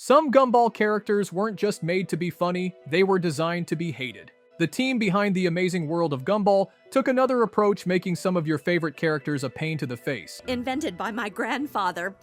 Some Gumball characters weren't just made to be funny, they were designed to be hated. The team behind The Amazing World of Gumball took another approach, making some of your favorite characters a pain to the face. Invented by my grandfather,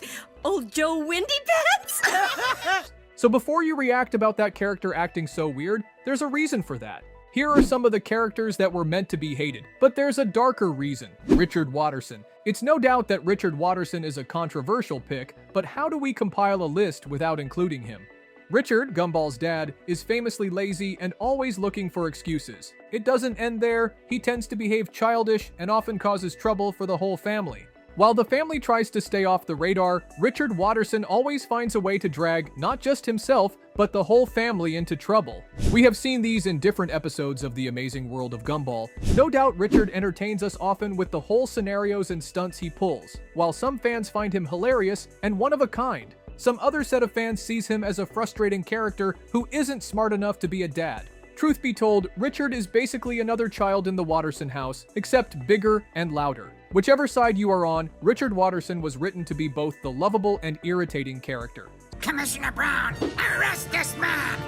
Old Joe Windy Pants! So before you react about that character acting so weird, there's a reason for that. Here are some of the characters that were meant to be hated, but there's a darker reason. Richard Watterson. It's no doubt that Richard Watterson is a controversial pick, but how do we compile a list without including him? Richard, Gumball's dad, is famously lazy and always looking for excuses. It doesn't end there, he tends to behave childish and often causes trouble for the whole family. While the family tries to stay off the radar, Richard Watterson always finds a way to drag not just himself, but the whole family into trouble. We have seen these in different episodes of The Amazing World of Gumball. No doubt Richard entertains us often with the whole scenarios and stunts he pulls, while some fans find him hilarious and one of a kind. Some other set of fans sees him as a frustrating character who isn't smart enough to be a dad. Truth be told, Richard is basically another child in the Watterson house, except bigger and louder. Whichever side you are on, Richard Watterson was written to be both the lovable and irritating character. Commissioner Brown, arrest this man!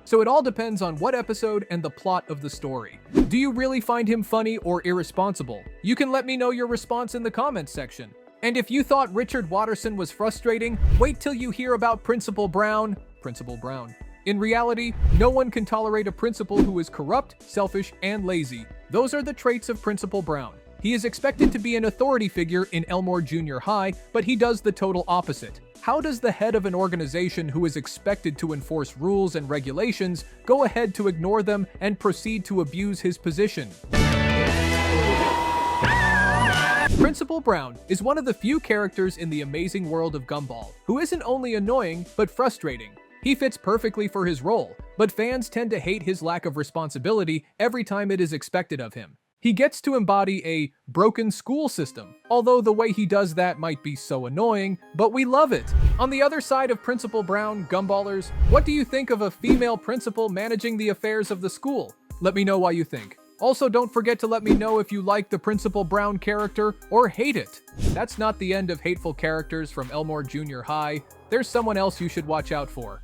So it all depends on what episode and the plot of the story. Do you really find him funny or irresponsible? You can let me know your response in the comments section. And if you thought Richard Watterson was frustrating, wait till you hear about Principal Brown. Principal Brown. In reality, no one can tolerate a principal who is corrupt, selfish, and lazy. Those are the traits of Principal Brown. He is expected to be an authority figure in Elmore Junior High, but he does the total opposite. How does the head of an organization who is expected to enforce rules and regulations go ahead to ignore them and proceed to abuse his position? Principal Brown is one of the few characters in The Amazing World of Gumball who isn't only annoying, but frustrating. He fits perfectly for his role, but fans tend to hate his lack of responsibility every time it is expected of him. He gets to embody a broken school system, although the way he does that might be so annoying, but we love it. On the other side of Principal Brown, Gumballers, what do you think of a female principal managing the affairs of the school? Let me know what you think. Also, don't forget to let me know if you like the Principal Brown character or hate it. That's not the end of hateful characters from Elmore Junior High. There's someone else you should watch out for.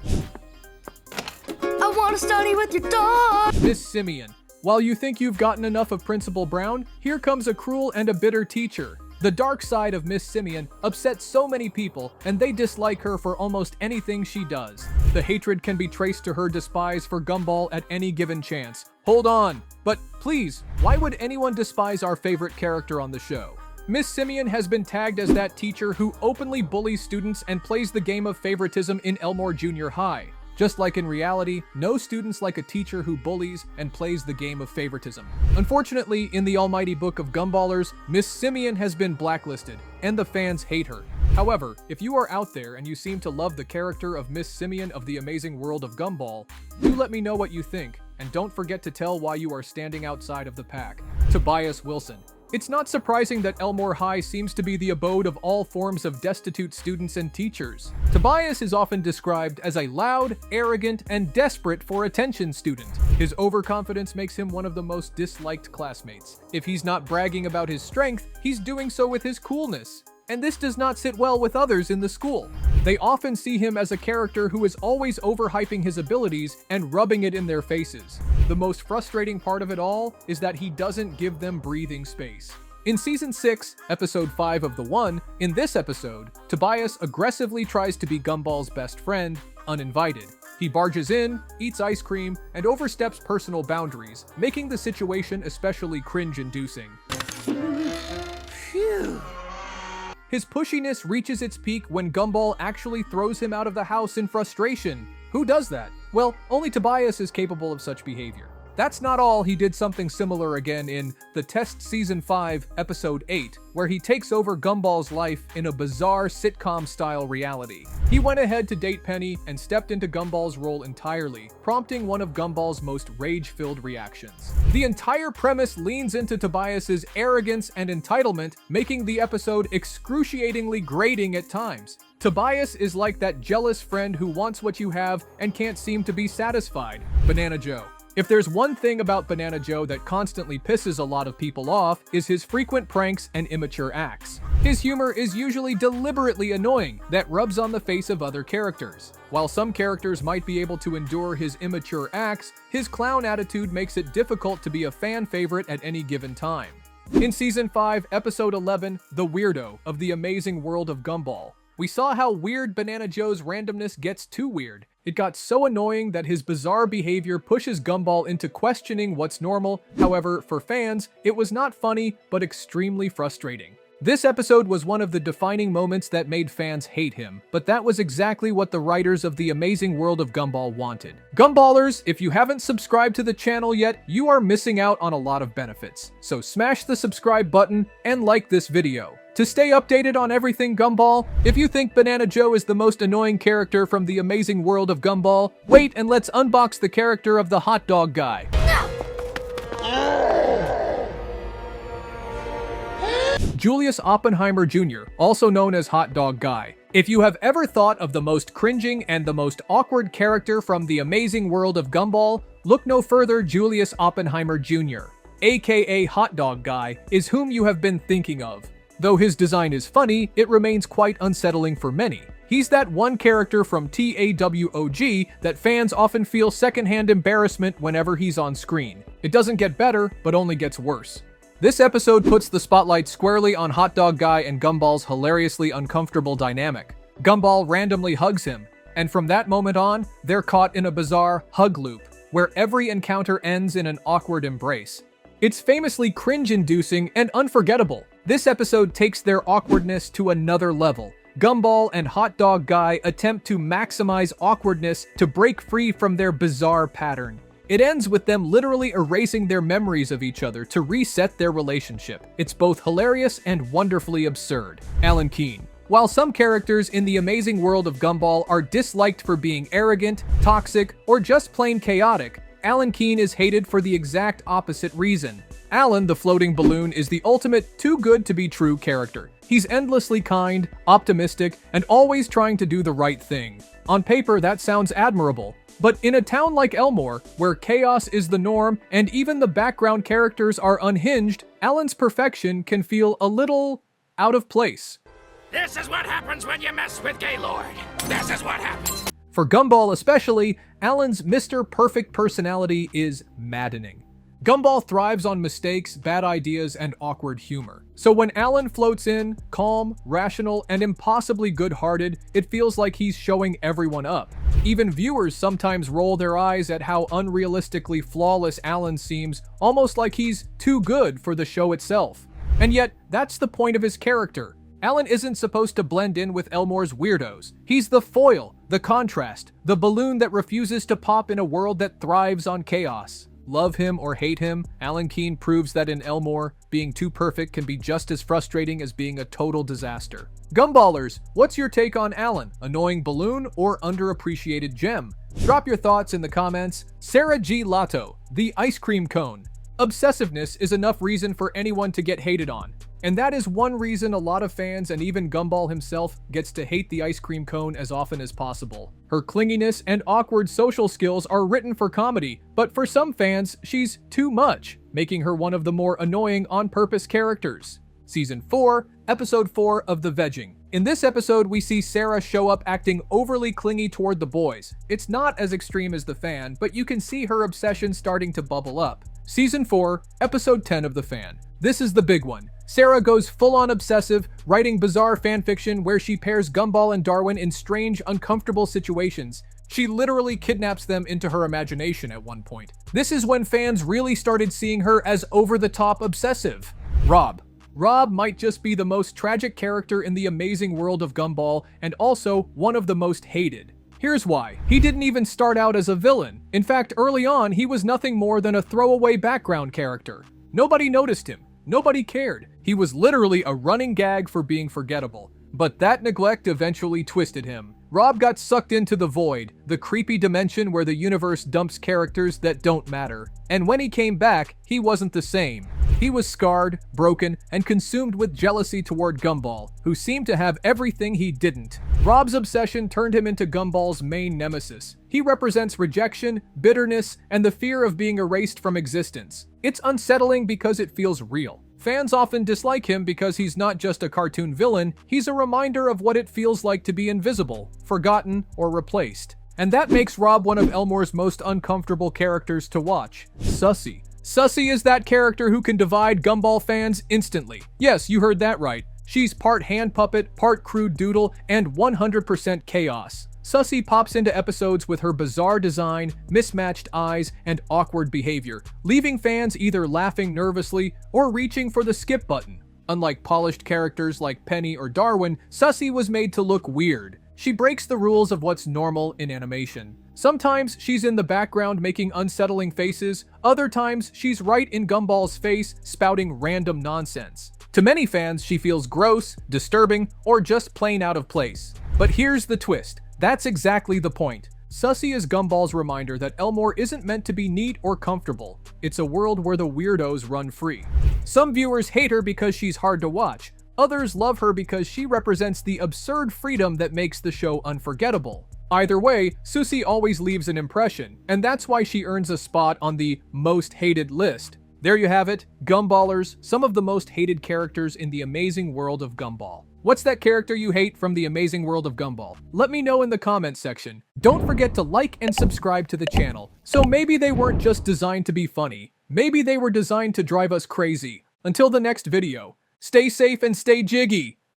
I want to study with your dog! Miss Simeon. While you think you've gotten enough of Principal Brown, here comes a cruel and a bitter teacher. The dark side of Miss Simeon upsets so many people, and they dislike her for almost anything she does. The hatred can be traced to her despise for Gumball at any given chance. Hold on, but please, why would anyone despise our favorite character on the show? Miss Simeon has been tagged as that teacher who openly bullies students and plays the game of favoritism in Elmore Junior High. Just like in reality, no students like a teacher who bullies and plays the game of favoritism. Unfortunately, in the almighty book of Gumballers, Miss Simeon has been blacklisted, and the fans hate her. However, if you are out there and you seem to love the character of Miss Simeon of The Amazing World of Gumball, do let me know what you think, and don't forget to tell why you are standing outside of the pack. Tobias Wilson. It's not surprising that Elmore High seems to be the abode of all forms of destitute students and teachers. Tobias is often described as a loud, arrogant, and desperate for attention student. His overconfidence makes him one of the most disliked classmates. If he's not bragging about his strength, he's doing so with his coolness. And this does not sit well with others in the school. They often see him as a character who is always overhyping his abilities and rubbing it in their faces. The most frustrating part of it all is that he doesn't give them breathing space. In Season 6, Episode 5 of The One, in this episode, Tobias aggressively tries to be Gumball's best friend, uninvited. He barges in, eats ice cream, and oversteps personal boundaries, making the situation especially cringe-inducing. Phew. His pushiness reaches its peak when Gumball actually throws him out of the house in frustration. Who does that? Well, only Tobias is capable of such behavior. That's not all, he did something similar again in The Test Season 5, Episode 8, where he takes over Gumball's life in a bizarre sitcom-style reality. He went ahead to date Penny and stepped into Gumball's role entirely, prompting one of Gumball's most rage-filled reactions. The entire premise leans into Tobias's arrogance and entitlement, making the episode excruciatingly grating at times. Tobias is like that jealous friend who wants what you have and can't seem to be satisfied. Banana Joe. If there's one thing about Banana Joe that constantly pisses a lot of people off, is his frequent pranks and immature acts. His humor is usually deliberately annoying, that rubs on the face of other characters. While some characters might be able to endure his immature acts, his clown attitude makes it difficult to be a fan favorite at any given time. In Season 5, Episode 11, The Weirdo of the Amazing World of Gumball, we saw how weird Banana Joe's randomness gets too weird. It got so annoying that his bizarre behavior pushes Gumball into questioning what's normal. However, for fans, it was not funny, but extremely frustrating. This episode was one of the defining moments that made fans hate him, but that was exactly what the writers of the Amazing World of Gumball wanted. Gumballers, if you haven't subscribed to the channel yet, you are missing out on a lot of benefits. So smash the subscribe button and like this video. To stay updated on everything Gumball, if you think Banana Joe is the most annoying character from the Amazing World of Gumball, wait and let's unbox the character of the hot dog guy. Julius Oppenheimer Jr., also known as Hot Dog Guy. If you have ever thought of the most cringing and the most awkward character from the Amazing World of Gumball, look no further. Julius Oppenheimer Jr., aka Hot Dog Guy, is whom you have been thinking of. Though his design is funny, it remains quite unsettling for many. He's that one character from TAWOG that fans often feel secondhand embarrassment whenever he's on screen. It doesn't get better, but only gets worse. This episode puts the spotlight squarely on Hot Dog Guy and Gumball's hilariously uncomfortable dynamic. Gumball randomly hugs him, and from that moment on, they're caught in a bizarre hug loop, where every encounter ends in an awkward embrace. It's famously cringe-inducing and unforgettable. This episode takes their awkwardness to another level. Gumball and Hot Dog Guy attempt to maximize awkwardness to break free from their bizarre pattern. It ends with them literally erasing their memories of each other to reset their relationship. It's both hilarious and wonderfully absurd. Alan Keane. While some characters in the Amazing World of Gumball are disliked for being arrogant, toxic, or just plain chaotic, Alan Keane is hated for the exact opposite reason. Alan, the floating balloon, is the ultimate too-good-to-be-true character. He's endlessly kind, optimistic, and always trying to do the right thing. On paper, that sounds admirable. But in a town like Elmore, where chaos is the norm and even the background characters are unhinged, Alan's perfection can feel a little out of place. This is what happens when you mess with Gaylord. This is what happens. For Gumball especially, Alan's Mr. Perfect personality is maddening. Gumball thrives on mistakes, bad ideas, and awkward humor. So when Alan floats in, calm, rational, and impossibly good-hearted, it feels like he's showing everyone up. Even viewers sometimes roll their eyes at how unrealistically flawless Alan seems, almost like he's too good for the show itself. And yet, that's the point of his character. Alan isn't supposed to blend in with Elmore's weirdos. He's the foil, the contrast, the balloon that refuses to pop in a world that thrives on chaos. Love him or hate him, Alan Keane proves that in Elmore, being too perfect can be just as frustrating as being a total disaster. Gumballers, what's your take on Alan? Annoying balloon or underappreciated gem? Drop your thoughts in the comments. Sarah G. Lato, the ice cream cone. Obsessiveness is enough reason for anyone to get hated on. And that is one reason a lot of fans and even Gumball himself gets to hate the ice cream cone as often as possible. Her clinginess and awkward social skills are written for comedy, but for some fans, she's too much, making her one of the more annoying on-purpose characters. Season 4, Episode 4 of The Vegging. In this episode, we see Sarah show up acting overly clingy toward the boys. It's not as extreme as The Fan, but you can see her obsession starting to bubble up. Season 4, Episode 10 of The Fan. This is the big one. Sarah goes full-on obsessive, writing bizarre fanfiction where she pairs Gumball and Darwin in strange, uncomfortable situations. She literally kidnaps them into her imagination at one point. This is when fans really started seeing her as over-the-top obsessive. Rob. Rob might just be the most tragic character in the Amazing World of Gumball, and also one of the most hated. Here's why. He didn't even start out as a villain. In fact, early on, he was nothing more than a throwaway background character. Nobody noticed him. Nobody cared. He was literally a running gag for being forgettable. But that neglect eventually twisted him. Rob got sucked into the void, the creepy dimension where the universe dumps characters that don't matter. And when he came back, he wasn't the same. He was scarred, broken, and consumed with jealousy toward Gumball, who seemed to have everything he didn't. Rob's obsession turned him into Gumball's main nemesis. He represents rejection, bitterness, and the fear of being erased from existence. It's unsettling because it feels real. Fans often dislike him because he's not just a cartoon villain, he's a reminder of what it feels like to be invisible, forgotten, or replaced. And that makes Rob one of Elmore's most uncomfortable characters to watch. Sussy. Sussy is that character who can divide Gumball fans instantly. Yes, you heard that right. She's part hand puppet, part crude doodle, and 100% chaos. Sussy pops into episodes with her bizarre design, mismatched eyes, and awkward behavior, leaving fans either laughing nervously or reaching for the skip button. Unlike polished characters like Penny or Darwin, Sussy was made to look weird. She breaks the rules of what's normal in animation. Sometimes she's in the background making unsettling faces, other times she's right in Gumball's face spouting random nonsense. To many fans, she feels gross, disturbing, or just plain out of place. But here's the twist. That's exactly the point. Sussy is Gumball's reminder that Elmore isn't meant to be neat or comfortable. It's a world where the weirdos run free. Some viewers hate her because she's hard to watch. Others love her because she represents the absurd freedom that makes the show unforgettable. Either way, Sussy always leaves an impression, and that's why she earns a spot on the most hated list. There you have it, Gumballers, some of the most hated characters in the amazing world of Gumball. What's that character you hate from the amazing world of Gumball? Let me know in the comments section. Don't forget to like and subscribe to the channel. So maybe they weren't just designed to be funny. Maybe they were designed to drive us crazy. Until the next video, stay safe and stay jiggy!